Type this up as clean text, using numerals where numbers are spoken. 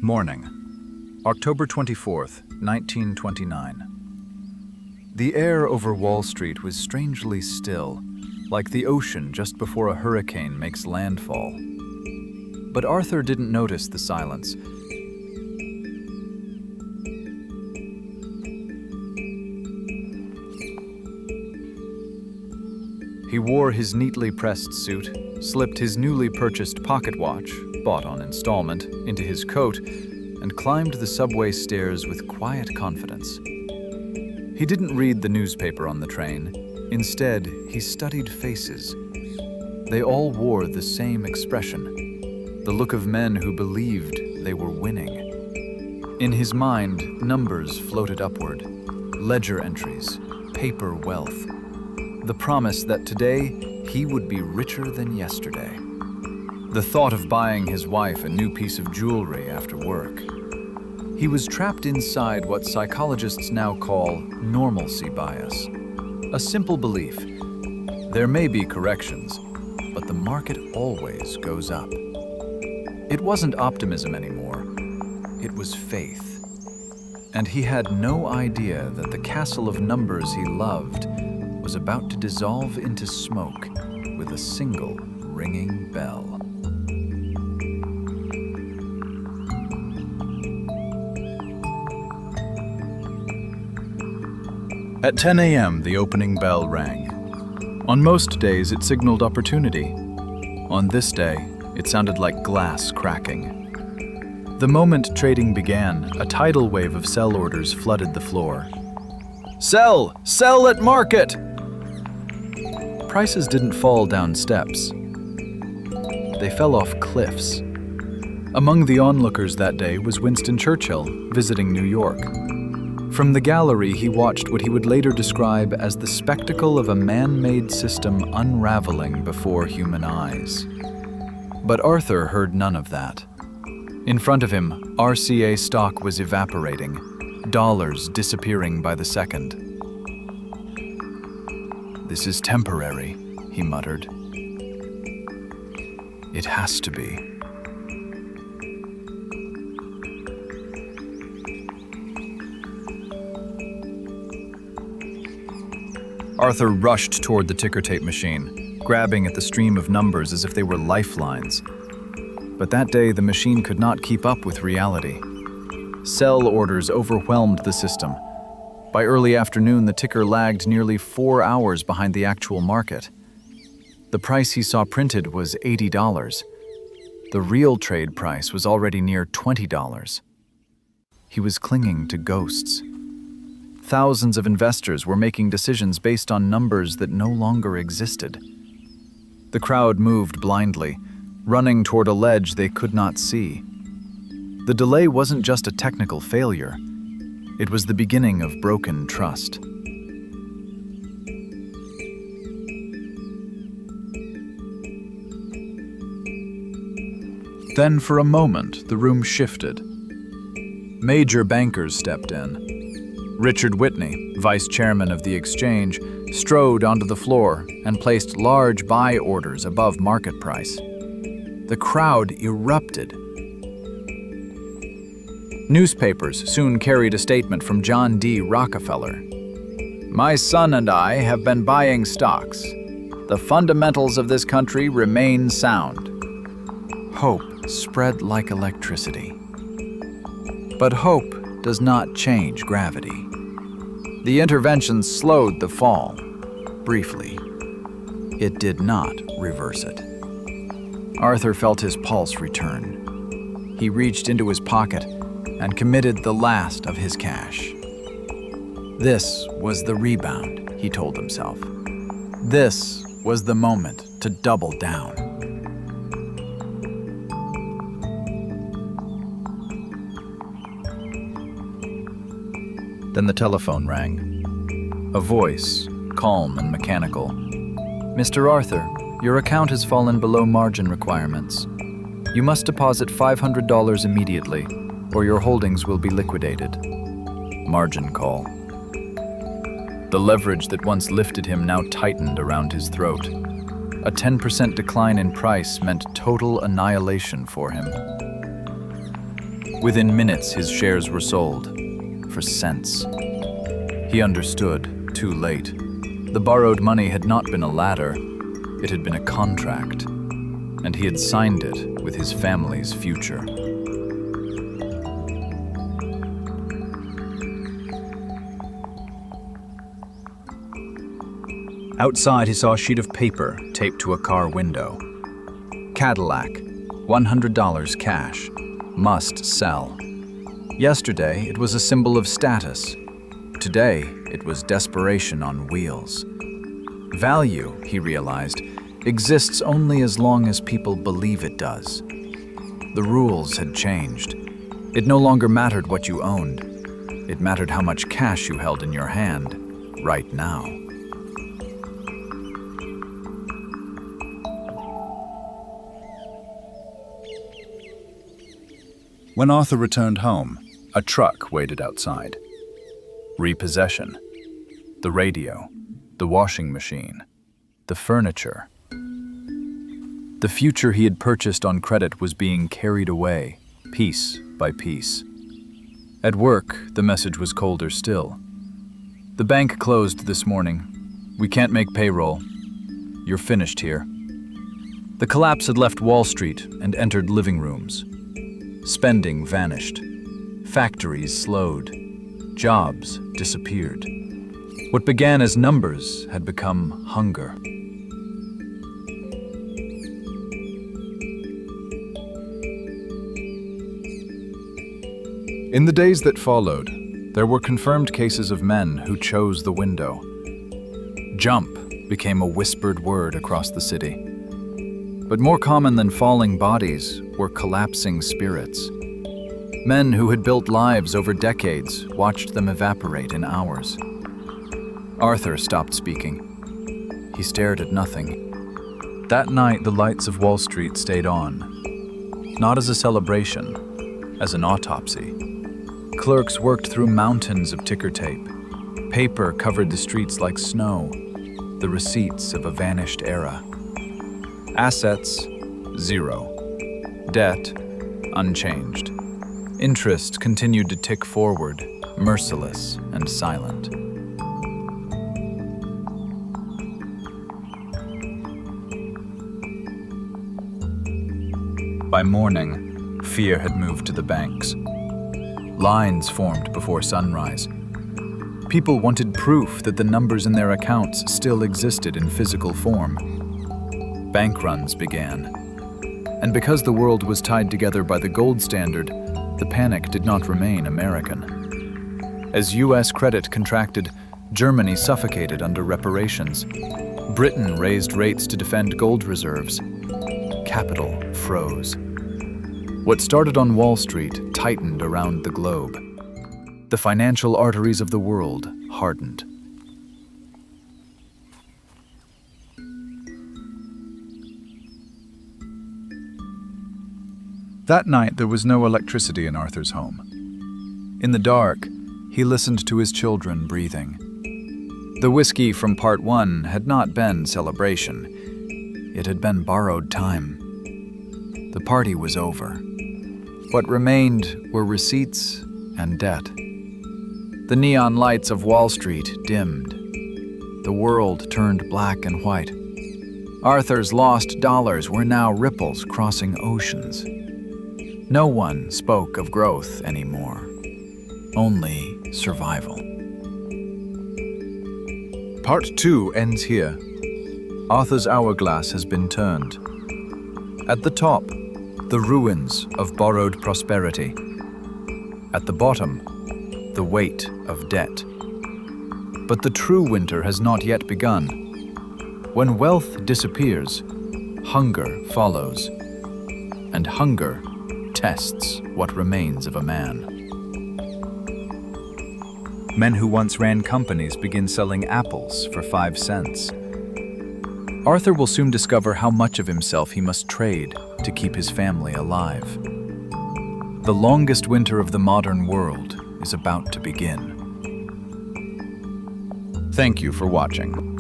Morning, October 24th, 1929. The air over Wall Street was strangely still, like the ocean just before a hurricane makes landfall. But Arthur didn't notice the silence. He wore his neatly pressed suit, slipped his newly purchased pocket watch, bought on installment, into his coat, and climbed the subway stairs with quiet confidence. He didn't read the newspaper on the train. Instead, he studied faces. They all wore the same expression, the look of men who believed they were winning. In his mind, numbers floated upward, ledger entries, paper wealth, the promise that today he would be richer than yesterday. The thought of buying his wife a new piece of jewelry after work. He was trapped inside what psychologists now call normalcy bias, a simple belief. There may be corrections, but the market always goes up. It wasn't optimism anymore, it was faith. And he had no idea that the castle of numbers he loved was about to dissolve into smoke with a single ringing bell. At 10 a.m., the opening bell rang. On most days, it signaled opportunity. On this day, it sounded like glass cracking. The moment trading began, a tidal wave of sell orders flooded the floor. Sell! Sell at market! Prices didn't fall down steps. They fell off cliffs. Among the onlookers that day was Winston Churchill, visiting New York. From the gallery, he watched what he would later describe as the spectacle of a man-made system unraveling before human eyes. But Arthur heard none of that. In front of him, RCA stock was evaporating, dollars disappearing by the second. "This is temporary," he muttered. "It has to be." Arthur rushed toward the ticker tape machine, grabbing at the stream of numbers as if they were lifelines. But that day, the machine could not keep up with reality. Sell orders overwhelmed the system. By early afternoon, the ticker lagged nearly 4 hours behind the actual market. The price he saw printed was $80. The real trade price was already near $20. He was clinging to ghosts. Thousands of investors were making decisions based on numbers that no longer existed. The crowd moved blindly, running toward a ledge they could not see. The delay wasn't just a technical failure. It was the beginning of broken trust. Then, for a moment, the room shifted. Major bankers stepped in. Richard Whitney, vice chairman of the exchange, strode onto the floor and placed large buy orders above market price. The crowd erupted. Newspapers soon carried a statement from John D. Rockefeller. "My son and I have been buying stocks. The fundamentals of this country remain sound." Hope spread like electricity. But hope does not change gravity. The intervention slowed the fall, briefly. It did not reverse it. Arthur felt his pulse return. He reached into his pocket and committed the last of his cash. This was the rebound, he told himself. This was the moment to double down. Then the telephone rang. A voice, calm and mechanical. "Mr. Arthur, your account has fallen below margin requirements. You must deposit $500 immediately, or your holdings will be liquidated." Margin call. The leverage that once lifted him now tightened around his throat. A 10% decline in price meant total annihilation for him. Within minutes, his shares were sold for cents. He understood, too late. The borrowed money had not been a ladder, it had been a contract, and he had signed it with his family's future. Outside, he saw a sheet of paper taped to a car window. Cadillac, $100 cash, must sell. Yesterday, it was a symbol of status. Today, it was desperation on wheels. Value, he realized, exists only as long as people believe it does. The rules had changed. It no longer mattered what you owned. It mattered how much cash you held in your hand, right now. When Arthur returned home, a truck waited outside. Repossession. The radio, the washing machine, the furniture. The future he had purchased on credit was being carried away, piece by piece. At work, the message was colder still. The bank closed this morning. We can't make payroll. You're finished here. The collapse had left Wall Street and entered living rooms. Spending vanished. Factories slowed. Jobs disappeared. What began as numbers had become hunger. In the days that followed, there were confirmed cases of men who chose the window. Jump became a whispered word across the city. But more common than falling bodies were collapsing spirits. Men who had built lives over decades watched them evaporate in hours. Arthur stopped speaking. He stared at nothing. That night, the lights of Wall Street stayed on. Not as a celebration, as an autopsy. Clerks worked through mountains of ticker tape. Paper covered the streets like snow, the receipts of a vanished era. Assets, zero. Debt, unchanged. Interest continued to tick forward, merciless and silent. By morning, fear had moved to the banks. Lines formed before sunrise. People wanted proof that the numbers in their accounts still existed in physical form. Bank runs began. And because the world was tied together by the gold standard, the panic did not remain American. As U.S. credit contracted, Germany suffocated under reparations. Britain raised rates to defend gold reserves. Capital froze. What started on Wall Street tightened around the globe. The financial arteries of the world hardened. That night, there was no electricity in Arthur's home. In the dark, he listened to his children breathing. The whiskey from Part2 had not been celebration. It had been borrowed time. The party was over. What remained were receipts and debt. The neon lights of Wall Street dimmed. The world turned black and white. Arthur's lost dollars were now ripples crossing oceans. No one spoke of growth anymore, only survival. Part 2 ends here. Arthur's hourglass has been turned. At the top, the ruins of borrowed prosperity. At the bottom, the weight of debt. But the true winter has not yet begun. When wealth disappears, hunger follows. And hunger tests what remains of a man. Men who once ran companies begin selling apples for 5 cents. Arthur will soon discover how much of himself he must trade to keep his family alive. The longest winter of the modern world is about to begin. Thank you for watching.